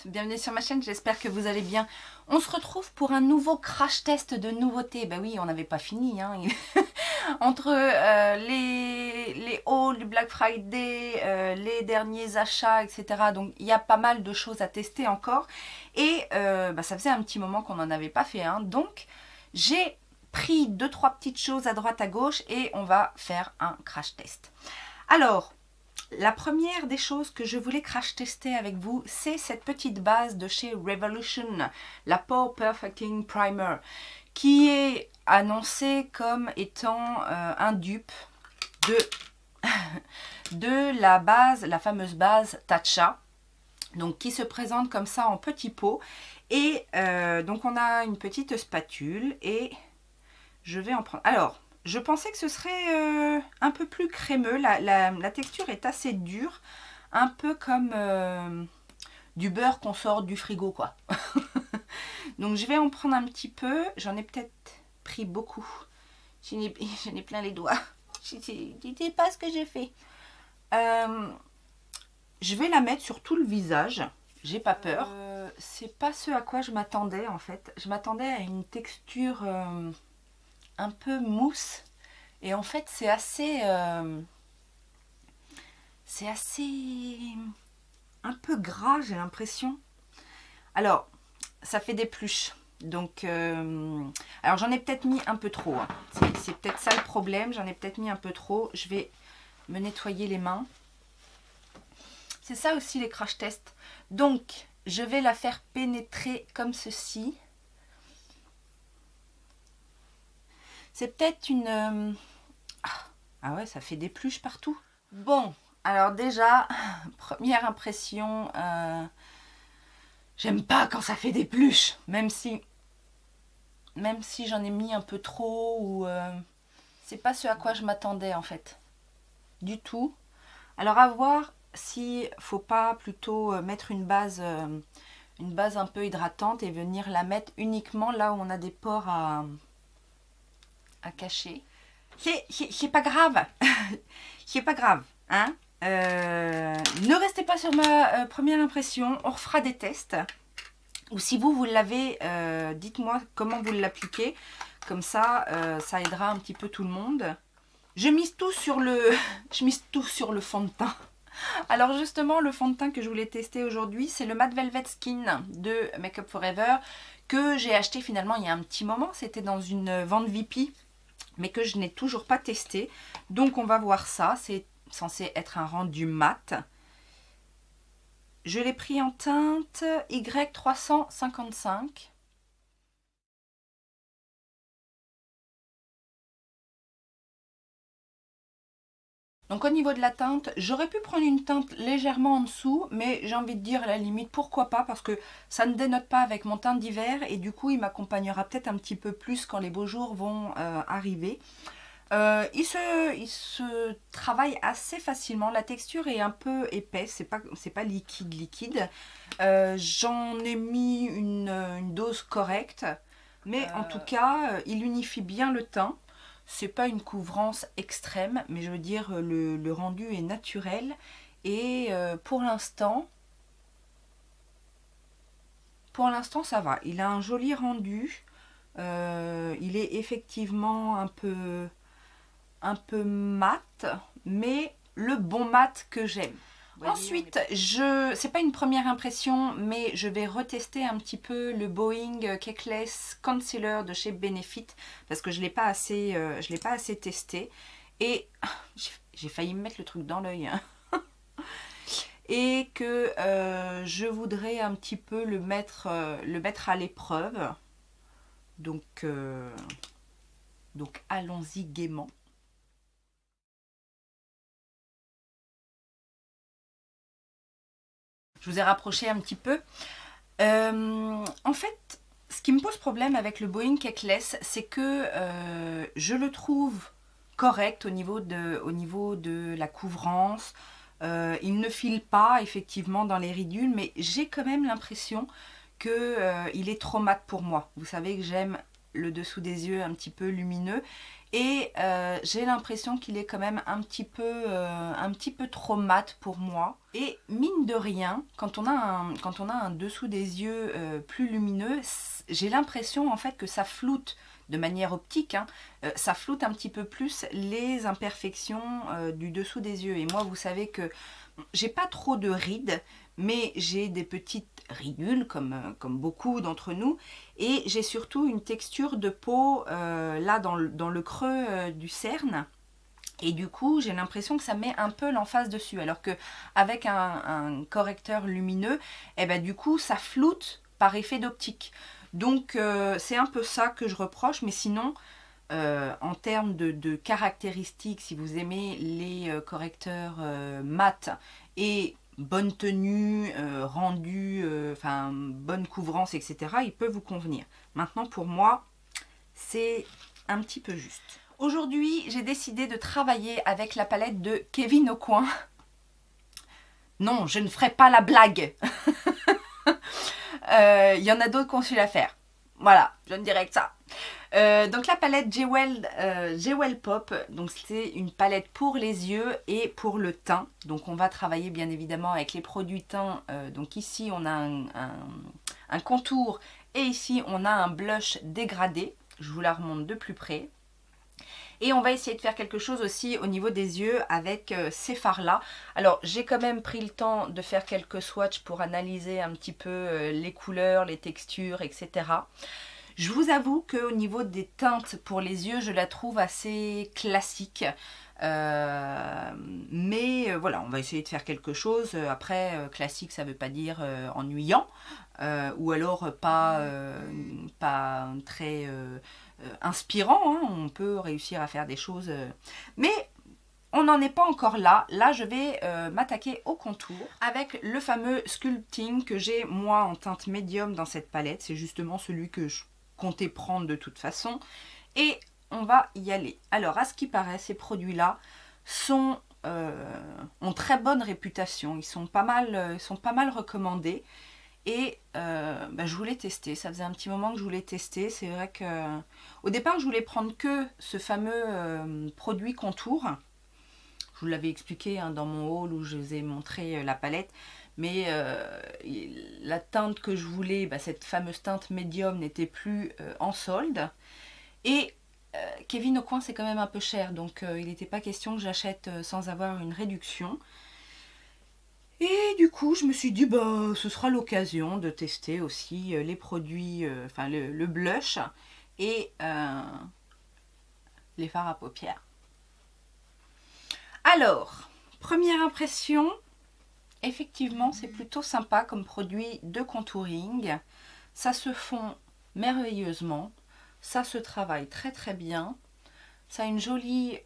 bienvenue sur ma chaîne, j'espère que vous allez bien. On se retrouve pour un nouveau crash test de nouveautés. Ben oui, on n'avait pas fini, hein. Entre les hauls du Black Friday, les derniers achats, etc. Donc il y a pas mal de choses à tester encore. Et ça faisait un petit moment qu'on n'en avait pas fait un. Donc j'ai pris 2-3 petites choses à droite à gauche et on va faire un crash test. Alors, la première des choses que je voulais crash tester avec vous, c'est cette petite base de chez Revolution, la Pore Perfecting Primer, qui est annoncée comme étant un dupe de la base, la fameuse base Tatcha, donc qui se présente comme ça en petit pot. Et donc on a une petite spatule et je vais en prendre. Alors, je pensais que ce serait un peu plus crémeux. La texture est assez dure. Un peu comme du beurre qu'on sort du frigo, quoi. Donc, je vais en prendre un petit peu. J'en ai peut-être pris beaucoup. J'en ai plein les doigts. Je ne sais pas ce que j'ai fait. Je vais la mettre sur tout le visage. J'ai pas peur. C'est pas ce à quoi je m'attendais, en fait. Je m'attendais à une texture un peu mousse, et en fait c'est assez un peu gras, j'ai l'impression. Alors ça fait des pluches, donc alors j'en ai peut-être mis un peu trop, hein. C'est peut-être ça le problème, j'en ai peut-être mis un peu trop. Je vais me nettoyer les mains. C'est ça aussi les crash tests. Donc je vais la faire pénétrer comme ceci. C'est peut-être une... Ah ouais, ça fait des pluches partout. Bon, alors déjà, première impression, j'aime pas quand ça fait des pluches. Même si j'en ai mis un peu trop ou... c'est pas ce à quoi je m'attendais en fait. Du tout. Alors à voir si faut pas plutôt mettre une base un peu hydratante et venir la mettre uniquement là où on a des pores à cacher. C'est pas grave. C'est pas grave, hein. Ne restez pas sur ma première impression. On refera des tests. Ou si vous l'avez, dites-moi comment vous l'appliquez. Comme ça, ça aidera un petit peu tout le monde. Je mise tout sur le fond de teint. Alors justement, le fond de teint que je voulais tester aujourd'hui, c'est le Matte Velvet Skin de Make Up For Ever, que j'ai acheté finalement il y a un petit moment. C'était dans une vente VIP, mais que je n'ai toujours pas testé. Donc on va voir ça. C'est censé être un rendu mat. Je l'ai pris en teinte Y355. Donc au niveau de la teinte, j'aurais pu prendre une teinte légèrement en dessous, mais j'ai envie de dire à la limite pourquoi pas, parce que ça ne dénote pas avec mon teint d'hiver et du coup il m'accompagnera peut-être un petit peu plus quand les beaux jours vont arriver. Il se travaille assez facilement. La texture est un peu épaisse, c'est pas liquide. J'en ai mis une dose correcte, mais en tout cas, il unifie bien le teint. C'est pas une couvrance extrême, mais je veux dire, le rendu est naturel. Et pour l'instant, ça va. Il a un joli rendu. Il est effectivement un peu mat, mais le bon mat que j'aime. Ensuite, c'est pas une première impression, mais je vais retester un petit peu le Boeing Cakeless Concealer de chez Benefit, parce que je l'ai pas assez testé. Et j'ai failli me mettre le truc dans l'œil. Hein. Et que je voudrais un petit peu le mettre à l'épreuve. Donc allons-y gaiement. Je vous ai rapproché un petit peu. En fait, ce qui me pose problème avec le Boeing Cakeless, c'est que je le trouve correct au niveau de la couvrance. Il ne file pas effectivement dans les ridules, mais j'ai quand même l'impression qu'il est trop mat pour moi. Vous savez que j'aime le dessous des yeux un petit peu lumineux. Et j'ai l'impression qu'il est quand même un petit peu trop mat pour moi. Et mine de rien, quand on a un dessous des yeux plus lumineux, j'ai l'impression en fait que ça floute de manière optique, hein, ça floute un petit peu plus les imperfections du dessous des yeux. Et moi, vous savez que j'ai pas trop de rides, mais j'ai des petites ridules comme beaucoup d'entre nous, et j'ai surtout une texture de peau là dans le creux du cerne, et du coup j'ai l'impression que ça met un peu l'emphase dessus, alors que avec un correcteur lumineux, et ben du coup ça floute par effet d'optique. Donc c'est un peu ça que je reproche, mais sinon en termes de caractéristiques, si vous aimez les correcteurs mat et bonne tenue, rendu, enfin bonne couvrance, etc., il peut vous convenir. Maintenant, pour moi, c'est un petit peu juste. Aujourd'hui, j'ai décidé de travailler avec la palette de Kevyn Aucoin. Non, je ne ferai pas la blague. Il y en a d'autres qui ont su la faire. Voilà, je ne dirais que ça. Donc la palette Jewel Pop, donc c'est une palette pour les yeux et pour le teint. Donc on va travailler bien évidemment avec les produits teint. Donc ici on a un contour et ici on a un blush dégradé. Je vous la remonte de plus près. Et on va essayer de faire quelque chose aussi au niveau des yeux avec ces fards-là. Alors, j'ai quand même pris le temps de faire quelques swatchs pour analyser un petit peu les couleurs, les textures, etc. Je vous avoue qu'au niveau des teintes pour les yeux, je la trouve assez classique. Mais voilà, on va essayer de faire quelque chose. Après, classique, ça ne veut pas dire ennuyant. Ou alors pas très inspirant, hein. On peut réussir à faire des choses, mais on n'en est pas encore là. Là, je vais m'attaquer au contour avec le fameux Sculpting que j'ai moi en teinte médium dans cette palette. C'est justement celui que je comptais prendre de toute façon, et on va y aller. Alors, à ce qui paraît, ces produits-là ont très bonne réputation. Ils sont pas mal recommandés. Et je voulais tester, ça faisait un petit moment que je voulais tester. C'est vrai que au départ je voulais prendre que ce fameux produit contour. Je vous l'avais expliqué hein, dans mon haul où je vous ai montré la palette. Mais la teinte que je voulais, cette fameuse teinte médium n'était plus en solde. Et Kevyn Aucoin c'est quand même un peu cher, donc il n'était pas question que j'achète sans avoir une réduction. Et du coup, je me suis dit, ce sera l'occasion de tester aussi les produits, enfin le blush et les fards à paupières. Alors, première impression, effectivement, c'est plutôt sympa comme produit de contouring. Ça se fond merveilleusement, ça se travaille très très bien. Ça a une jolie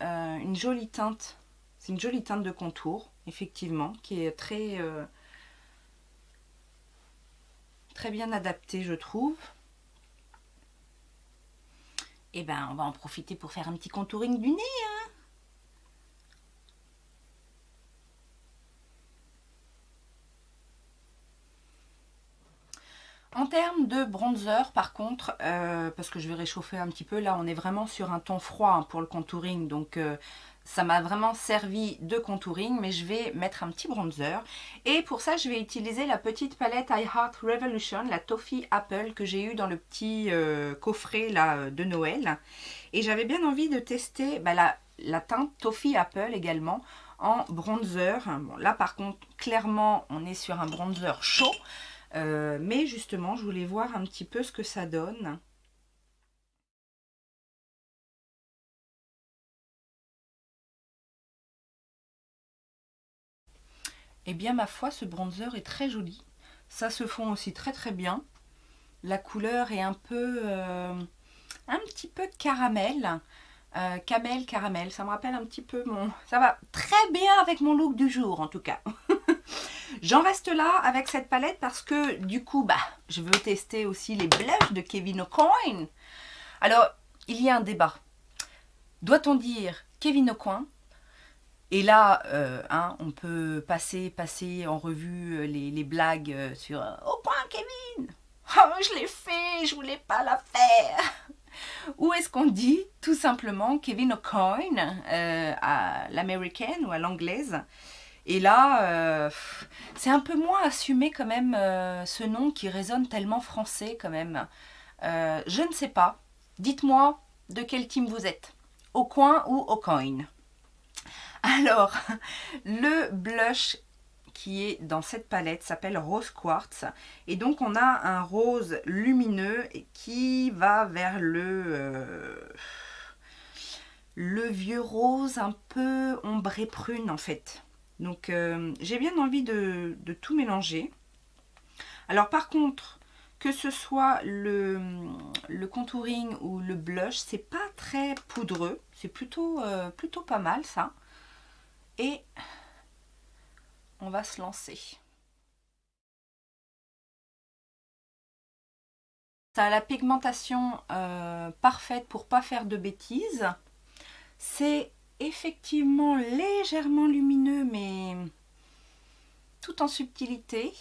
teinte, c'est une jolie teinte de contour. Effectivement, qui est très bien adapté, je trouve. Et on va en profiter pour faire un petit contouring du nez, hein. En termes de bronzer, par contre, parce que je vais réchauffer un petit peu, là on est vraiment sur un ton froid hein, pour le contouring, donc ça m'a vraiment servi de contouring, mais je vais mettre un petit bronzer. Et pour ça, je vais utiliser la petite palette I Heart Revolution, la Toffee Apple, que j'ai eu dans le petit coffret là, de Noël. Et j'avais bien envie de tester la teinte Toffee Apple également en bronzer. Bon, là par contre, clairement, on est sur un bronzer chaud. Mais justement, je voulais voir un petit peu ce que ça donne. Eh bien, ma foi, ce bronzer est très joli. Ça se fond aussi très très bien. La couleur est un petit peu caramel. Caramel, ça me rappelle un petit peu mon... Ça va très bien avec mon look du jour, en tout cas. J'en reste là avec cette palette parce que, du coup, je veux tester aussi les blushs de Kevyn Aucoin. Alors, il y a un débat. Doit-on dire Kevyn Aucoin? Et là, on peut passer en revue les blagues sur Aucoin Kevyn. Oh, je l'ai fait, je voulais pas la faire. Ou est-ce qu'on dit tout simplement Kevyn Aucoin à l'américaine ou à l'anglaise? Et là, c'est un peu moins assumé quand même ce nom qui résonne tellement français quand même. Je ne sais pas. Dites-moi de quel team vous êtes. Aucoin ou Aucoin? Alors, le blush qui est dans cette palette s'appelle Rose Quartz. Et donc, on a un rose lumineux qui va vers le vieux rose un peu ombré prune en fait. Donc, j'ai bien envie de tout mélanger. Alors, par contre, que ce soit le contouring ou le blush, c'est pas très poudreux. C'est plutôt pas mal ça. Et on va se lancer. Ça a la pigmentation parfaite pour pas faire de bêtises. C'est effectivement légèrement lumineux, mais tout en subtilité.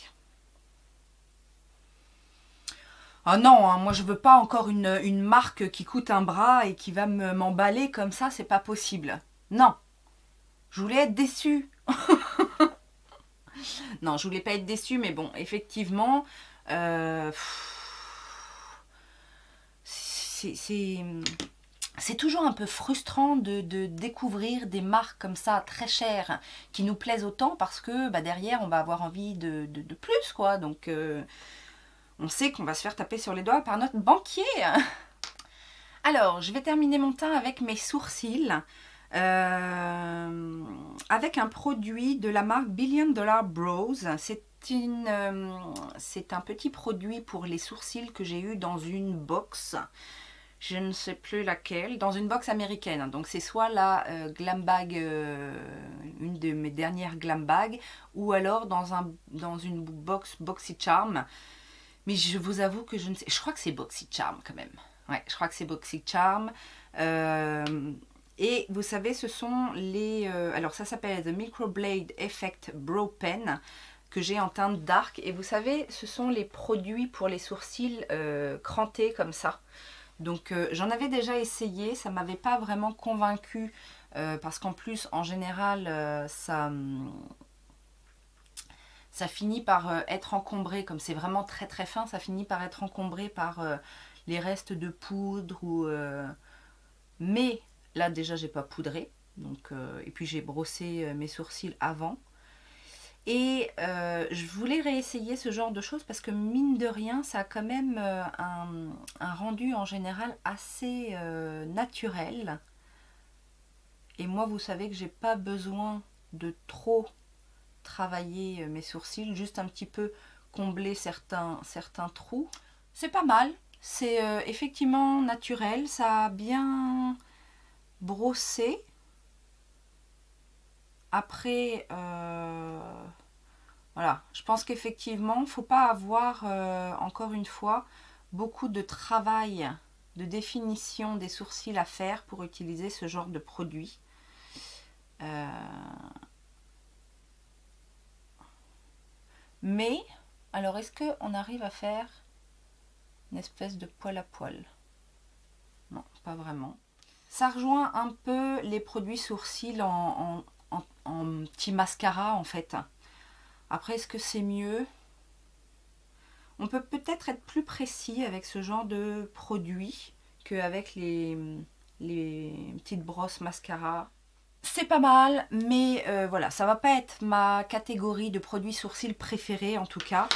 Ah non, hein, moi je veux pas encore une marque qui coûte un bras et qui va m'emballer comme ça, c'est pas possible. Non, je voulais être déçue. Non, je voulais pas être déçue, mais bon, effectivement, c'est toujours un peu frustrant de découvrir des marques comme ça très chères qui nous plaisent autant parce que bah, derrière on va avoir envie de plus quoi. Donc on sait qu'on va se faire taper sur les doigts par notre banquier. Alors je vais terminer mon teint avec mes sourcils. Avec un produit de la marque Billion Dollar Brows. C'est un petit produit pour les sourcils que j'ai eu dans une box. Je ne sais plus laquelle, dans une box américaine. Donc c'est soit la Glam Bag, une de mes dernières Glam Bag, ou alors dans une box BoxyCharm. Mais je vous avoue que je ne sais... Je crois que c'est BoxyCharm quand même. Ouais, je crois que c'est BoxyCharm. Et vous savez, ce sont les... alors ça s'appelle The Microblade Effect Brow Pen, que j'ai en teinte dark. Et vous savez, ce sont les produits pour les sourcils crantés comme ça. Donc j'en avais déjà essayé, ça ne m'avait pas vraiment convaincue parce qu'en plus en général ça finit par être encombré, comme c'est vraiment très très fin, ça finit par être encombré par les restes de poudre mais là déjà j'ai pas poudré, donc, et puis j'ai brossé mes sourcils avant. Et je voulais réessayer ce genre de choses parce que mine de rien, ça a quand même un rendu en général assez naturel. Et moi, vous savez que j'ai pas besoin de trop travailler mes sourcils, juste un petit peu combler certains trous. C'est pas mal, c'est effectivement naturel, ça a bien brossé. Après... voilà, je pense qu'effectivement, il ne faut pas avoir, encore une fois, beaucoup de travail de définition des sourcils à faire pour utiliser ce genre de produit. Mais, alors est-ce qu'on arrive à faire une espèce de poil à poil? Non, pas vraiment. Ça rejoint un peu les produits sourcils en petit mascara en fait. Après, est-ce que c'est mieux? On peut peut-être être plus précis avec ce genre de produit qu'avec les petites brosses mascara. C'est pas mal, mais voilà, ça va pas être ma catégorie de produits sourcils préférés en tout cas.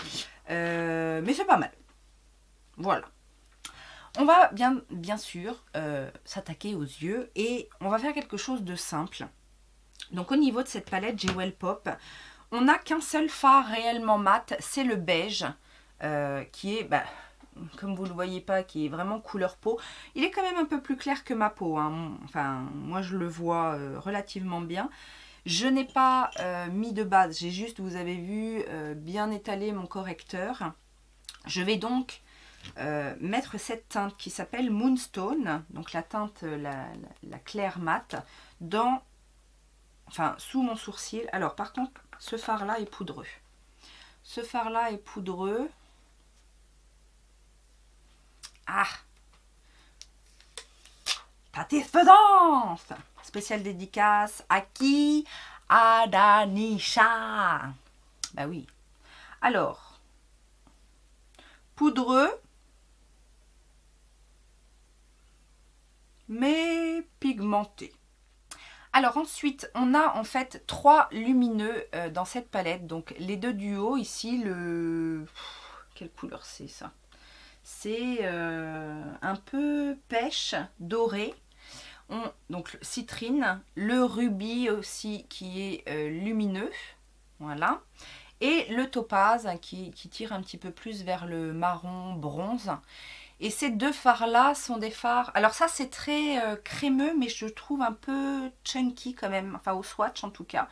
Mais c'est pas mal. Voilà. On va bien sûr s'attaquer aux yeux et on va faire quelque chose de simple. Donc au niveau de cette palette Jewel Pop, on n'a qu'un seul fard réellement mat, c'est le beige, qui est, bah, comme vous ne le voyez pas, qui est vraiment couleur peau. Il est quand même un peu plus clair que ma peau, hein. Enfin, moi je le vois relativement bien. Je n'ai pas mis de base, j'ai juste, vous avez vu, bien étalé mon correcteur. Je vais donc mettre cette teinte qui s'appelle Moonstone, donc la teinte, la claire mat, sous mon sourcil. Alors par contre, ce fard là est poudreux. Ce fard là est poudreux. Ah! satisfaisante. Spéciale dédicace à qui? À Danisha. Bah oui. Alors, poudreux, mais pigmenté. Alors ensuite, on a en fait 3 lumineux dans cette palette. Donc les deux du haut, ici, quelle couleur c'est ça? C'est un peu pêche, doré. Donc citrine, le rubis aussi qui est lumineux. Voilà. Et le topaz qui tire un petit peu plus vers le marron bronze. Et ces deux fards-là sont des fards... Alors ça, c'est très crémeux, mais je trouve un peu chunky quand même. Enfin, au swatch en tout cas.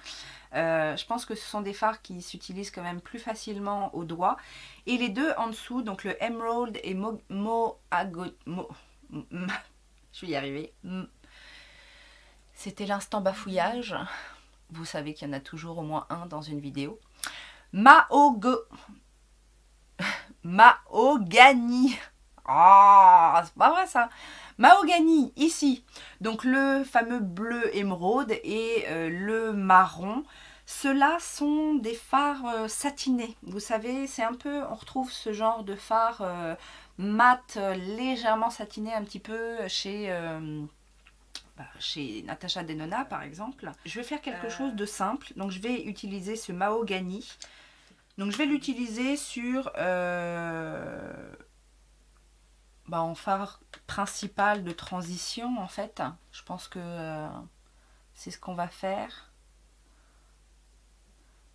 Je pense que ce sont des fards qui s'utilisent quand même plus facilement au doigt. Et les deux en dessous, donc le Emerald et je vais y arriver. C'était l'instant bafouillage. Vous savez qu'il y en a toujours au moins un dans une vidéo. Mahogany. Ah, c'est pas vrai ça. Mahogany, ici. Donc le fameux bleu émeraude et le marron. Ceux-là sont des fards satinés. Vous savez, c'est un peu, on retrouve ce genre de fard mat, légèrement satiné un petit peu chez Natasha Denona par exemple. Je vais faire quelque chose de simple. Donc je vais utiliser ce Mahogany. Donc je vais l'utiliser sur en phare principal de transition en fait. Je pense que c'est ce qu'on va faire.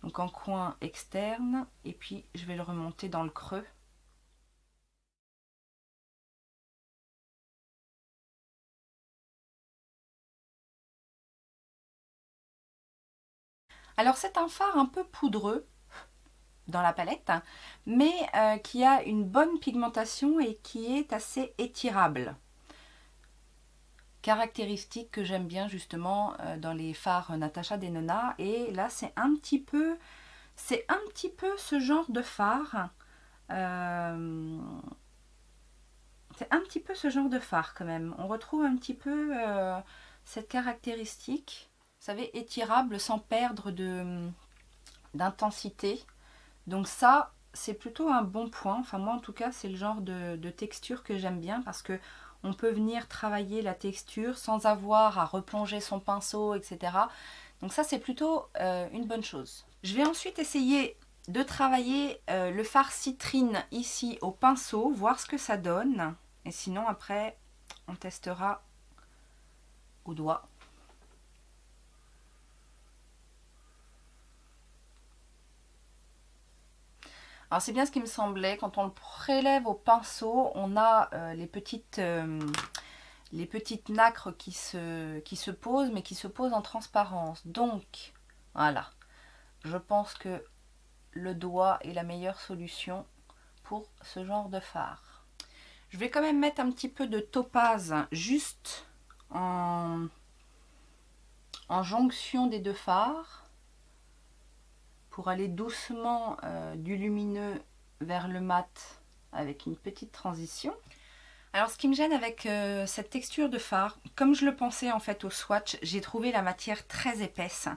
Donc en coin externe et puis je vais le remonter dans le creux. Alors c'est un fard un peu poudreux dans la palette, mais qui a une bonne pigmentation et qui est assez étirable. Caractéristique que j'aime bien justement dans les fards Natasha Denona. Et là c'est un petit peu ce genre de fard. C'est un petit peu ce genre de fard quand même. On retrouve un petit peu cette caractéristique. Vous savez, étirable sans perdre d'intensité. Donc ça, c'est plutôt un bon point. Enfin moi en tout cas, c'est le genre de texture que j'aime bien parce que on peut venir travailler la texture sans avoir à replonger son pinceau, etc. Donc ça, c'est plutôt une bonne chose. Je vais ensuite essayer de travailler le fard citrine ici au pinceau, voir ce que ça donne. Et sinon, après, on testera au doigt. Alors c'est bien ce qui me semblait, quand on le prélève au pinceau, on a les petites nacres qui se posent, mais qui se posent en transparence. Donc, voilà, je pense que le doigt est la meilleure solution pour ce genre de fard. Je vais quand même mettre un petit peu de topaz juste en jonction des deux fards pour aller doucement du lumineux vers le mat avec une petite transition. Alors ce qui me gêne avec cette texture de fard, comme je le pensais en fait au swatch, j'ai trouvé la matière très épaisse.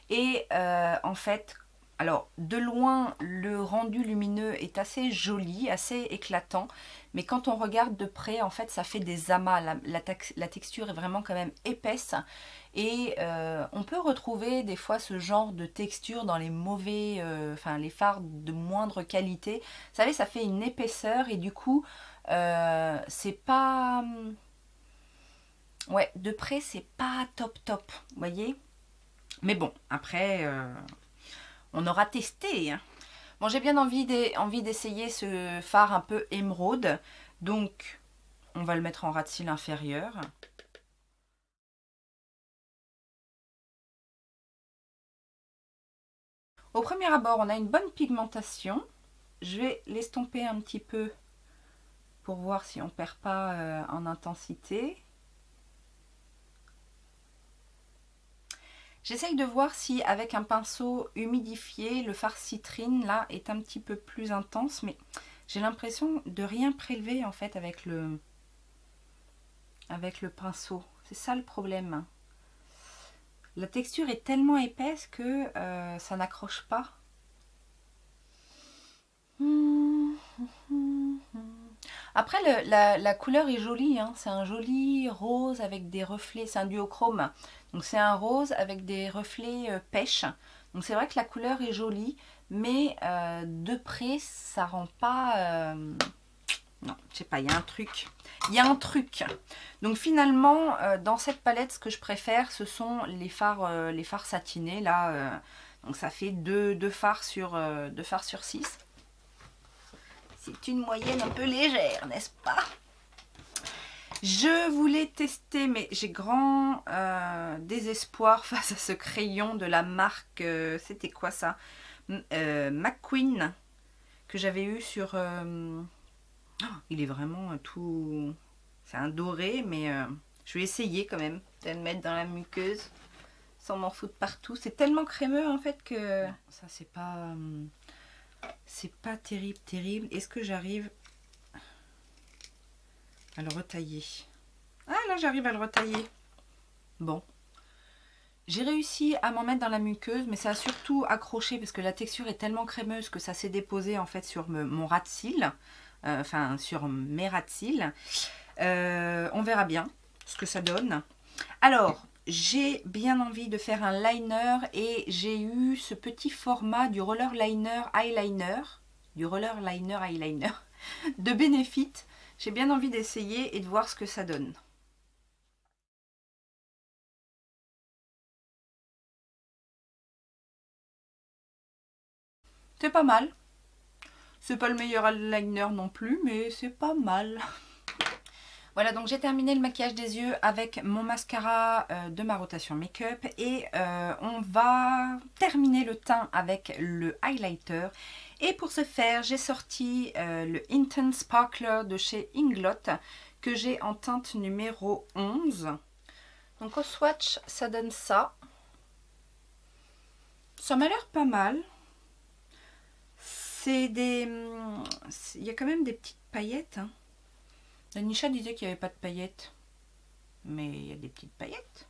Et en fait, alors de loin le rendu lumineux est assez joli, assez éclatant. Mais quand on regarde de près, en fait ça fait des amas, la texture est vraiment quand même épaisse. Et on peut retrouver des fois ce genre de texture dans les mauvais, les fards de moindre qualité. Vous savez, ça fait une épaisseur et du coup, c'est pas... Ouais, de près, c'est pas top top, vous voyez. Mais bon, après, on aura testé. Hein. Bon, j'ai bien envie d'essayer ce fard un peu émeraude. Donc, on va le mettre en ras de cils inférieur. Au premier abord, on a une bonne pigmentation. Je vais l'estomper un petit peu pour voir si on ne perd pas en intensité. J'essaye de voir si avec un pinceau humidifié, le fard citrine là est un petit peu plus intense, mais j'ai l'impression de rien prélever en fait avec le pinceau. C'est ça le problème. La texture est tellement épaisse que ça n'accroche pas. Après, la couleur est jolie, hein. C'est un joli rose avec des reflets, c'est un duochrome. Donc c'est un rose avec des reflets pêche. Donc c'est vrai que la couleur est jolie, mais de près, ça rend pas... Non, je sais pas, il y a un truc. Il y a un truc. Donc finalement, dans cette palette, ce que je préfère, ce sont les fards satinés. Là, donc ça fait deux fards sur 6. C'est une moyenne un peu légère, n'est-ce pas? Je voulais tester, mais j'ai grand désespoir face à ce crayon de la marque, c'était quoi ça? McQueen, que j'avais eu sur... oh, il est vraiment tout... C'est un doré, mais je vais essayer quand même de le mettre dans la muqueuse sans m'en foutre partout. C'est tellement crémeux en fait que... Ça c'est pas... c'est pas terrible, terrible. Est-ce que j'arrive à le retailler? Ah là, j'arrive à le retailler. Bon. J'ai réussi à m'en mettre dans la muqueuse, mais ça a surtout accroché parce que la texture est tellement crémeuse que ça s'est déposé en fait sur mon ras de cils. Enfin, sur mes ras de cils. On verra bien ce que ça donne. Alors, j'ai bien envie de faire un liner et j'ai eu ce petit format du roller liner eyeliner. De Benefit. J'ai bien envie d'essayer et de voir ce que ça donne. C'est pas mal. C'est pas le meilleur eyeliner non plus, mais c'est pas mal. Voilà, donc j'ai terminé le maquillage des yeux avec mon mascara de ma rotation make-up. Et on va terminer le teint avec le highlighter. Et pour ce faire, j'ai sorti le Intense Sparkler de chez Inglot, que j'ai en teinte numéro 11. Donc au swatch, ça donne ça. Ça m'a l'air pas mal. C'est des... Il y a quand même des petites paillettes. Hein. Danisha disait qu'il n'y avait pas de paillettes. Mais il y a des petites paillettes.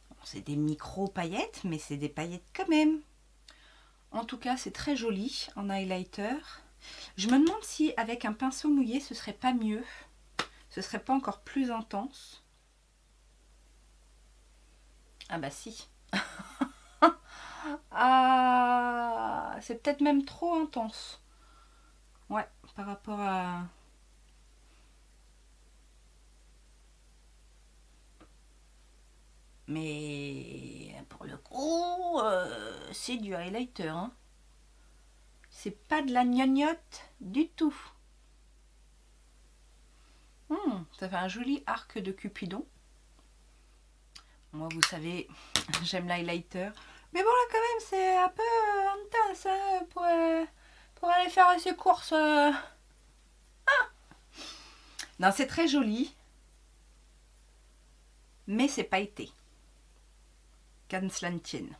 Bon, c'est des micro-paillettes, mais c'est des paillettes quand même. En tout cas, c'est très joli en highlighter. Je me demande si avec un pinceau mouillé, ce serait pas mieux. Ce serait pas encore plus intense. Ah bah si. Ah, c'est peut-être même trop intense. Ouais, par rapport à... Mais pour le coup, c'est du highlighter. Hein. C'est pas de la gnognotte du tout. Ça fait un joli arc de Cupidon. Moi, vous savez, j'aime l'highlighter. Mais bon, là, quand même, c'est un peu intense hein, pour aller faire ses courses. Ah. Non, c'est très joli. Mais c'est pailleté. Qu'à cela ne tienne.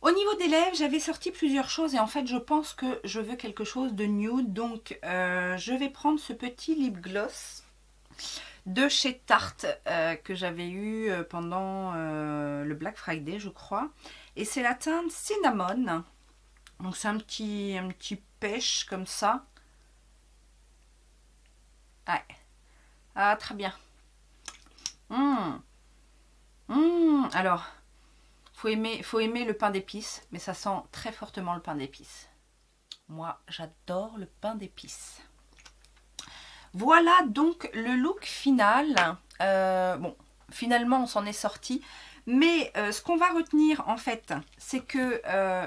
Au niveau des lèvres, j'avais sorti plusieurs choses et en fait, je pense que je veux quelque chose de nude. Donc, je vais prendre ce petit lip gloss de chez Tarte que j'avais eu pendant le Black Friday, je crois. Et c'est la teinte Cinnamon. Donc, c'est un petit pêche comme ça. Ouais. Ah, très bien. Alors... faut aimer le pain d'épices, mais ça sent très fortement le pain d'épices. Moi, j'adore le pain d'épices. Voilà donc le look final. Bon, finalement, on s'en est sorti. Mais ce qu'on va retenir, en fait, c'est que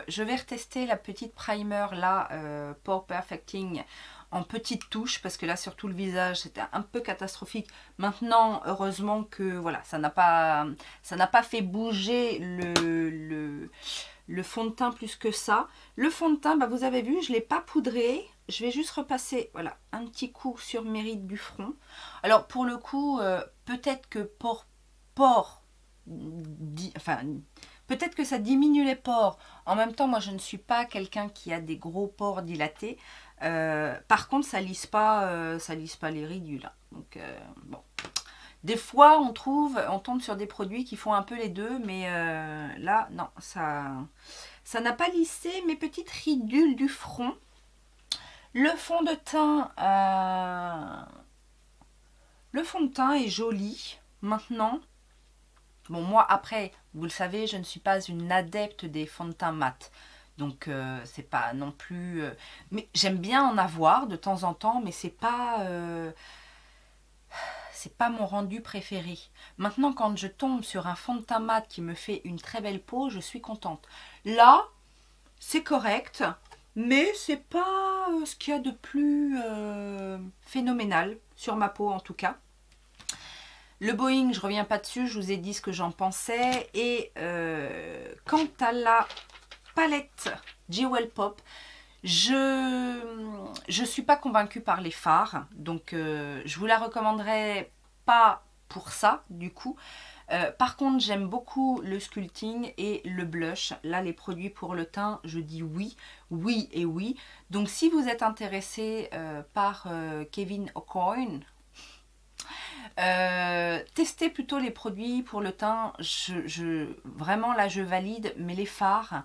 je vais retester la petite primer, là, Pore Perfecting, en petites touches, parce que là, surtout le visage, c'était un peu catastrophique. Maintenant, heureusement que, voilà, ça n'a pas fait bouger le fond de teint plus que ça. Le fond de teint, bah, vous avez vu, je ne l'ai pas poudré. Je vais juste repasser, voilà, un petit coup sur mes rides du front. Alors, pour le coup, peut-être que peut-être que ça diminue les pores. En même temps, moi, je ne suis pas quelqu'un qui a des gros pores dilatés. Par contre, ça lisse pas les ridules, là. Donc, bon. Des fois, on tombe sur des produits qui font un peu les deux, mais là, non, ça n'a pas lissé mes petites ridules du front. Le fond de teint, est joli. Maintenant, bon, moi, après, vous le savez, je ne suis pas une adepte des fonds de teint mat. Donc, c'est pas non plus... mais j'aime bien en avoir de temps en temps, mais c'est pas mon rendu préféré. Maintenant, quand je tombe sur un fond de teint mat qui me fait une très belle peau, je suis contente. Là, c'est correct, mais c'est pas ce qu'il y a de plus phénoménal sur ma peau en tout cas. Le Boeing, je reviens pas dessus, je vous ai dit ce que j'en pensais. Et quant à la palette Jewel Pop, je suis pas convaincue par les fards, donc je vous la recommanderais pas pour ça du coup. Par contre, j'aime beaucoup le sculpting et le blush. Là, les produits pour le teint, je dis oui, oui et oui. Donc, si vous êtes intéressé par Kevyn Aucoin, testez plutôt les produits pour le teint. Vraiment, là, je valide, mais les fards...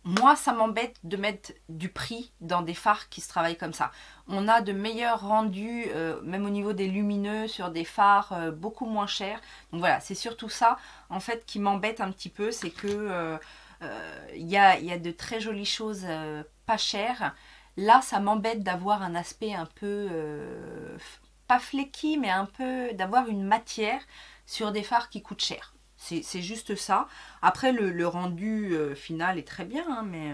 Moi, ça m'embête de mettre du prix dans des fards qui se travaillent comme ça. On a de meilleurs rendus, même au niveau des lumineux, sur des fards beaucoup moins chers. Donc voilà, c'est surtout ça, en fait, qui m'embête un petit peu. C'est que y a de très jolies choses pas chères. Là, ça m'embête d'avoir un aspect un peu, pas flaky, mais un peu, d'avoir une matière sur des fards qui coûtent cher. C'est juste ça. Après, le rendu final est très bien, hein, mais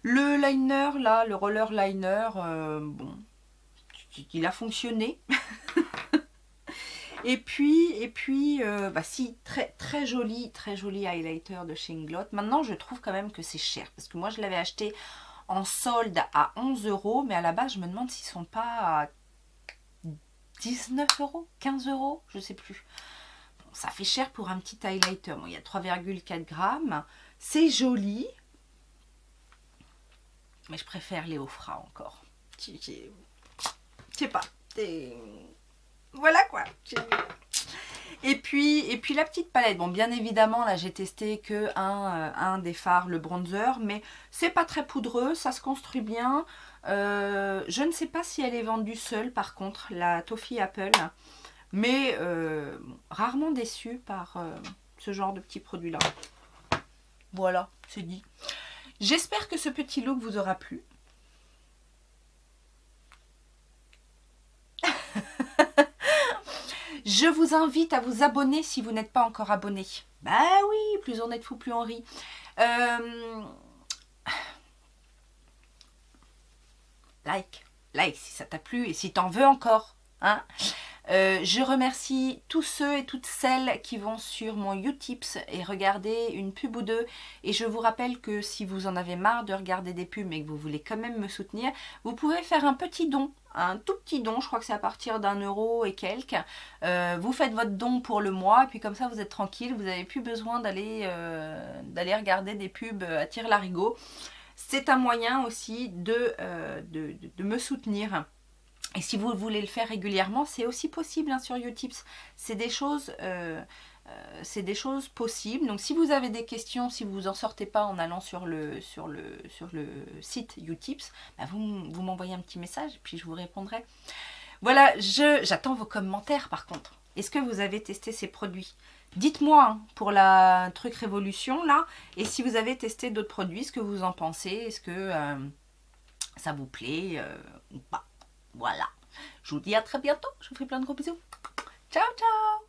le liner, là, le roller liner, bon, il a fonctionné. et puis bah si, très joli highlighter de chez Inglot. Maintenant, je trouve quand même que c'est cher, parce que moi, je l'avais acheté en solde à 11 €, mais à la base, je me demande s'ils sont pas à 19 €, 15 €, je sais plus. Ça fait cher pour un petit highlighter. Bon, il y a 3,4 grammes. C'est joli. Mais je préfère les Ofra encore. Je sais pas. Voilà quoi. Et puis la petite palette. Bon, bien évidemment, là, j'ai testé que un des fards, le bronzer. Mais c'est pas très poudreux. Ça se construit bien. Je ne sais pas si elle est vendue seule, par contre. La Toffee Apple. Mais rarement déçue par ce genre de petits produits-là. Voilà, c'est dit. J'espère que ce petit look vous aura plu. Je vous invite à vous abonner si vous n'êtes pas encore abonné. Bah oui, plus on est de fou, plus on rit. Like si ça t'a plu et si t'en veux encore. Hein. Je remercie tous ceux et toutes celles qui vont sur mon Utips et regarder une pub ou deux. Et je vous rappelle que si vous en avez marre de regarder des pubs mais que vous voulez quand même me soutenir, vous pouvez faire un petit don, un tout petit don, je crois que c'est à partir d'1 € et quelques. Vous faites votre don pour le mois et puis comme ça vous êtes tranquille, vous n'avez plus besoin d'aller regarder des pubs à tire-larigot. C'est un moyen aussi de me soutenir. Et si vous voulez le faire régulièrement, c'est aussi possible hein, sur Utips. C'est des choses possibles. Donc si vous avez des questions, si vous en sortez pas en allant sur le site Utips, bah vous m'envoyez un petit message et puis je vous répondrai. Voilà, j'attends vos commentaires par contre. Est-ce que vous avez testé ces produits? Dites-moi hein, pour la truc révolution là. Et si vous avez testé d'autres produits, ce que vous en pensez? Est-ce que ça vous plaît ou pas? Voilà. Je vous dis à très bientôt. Je vous fais plein de gros bisous. Ciao, ciao!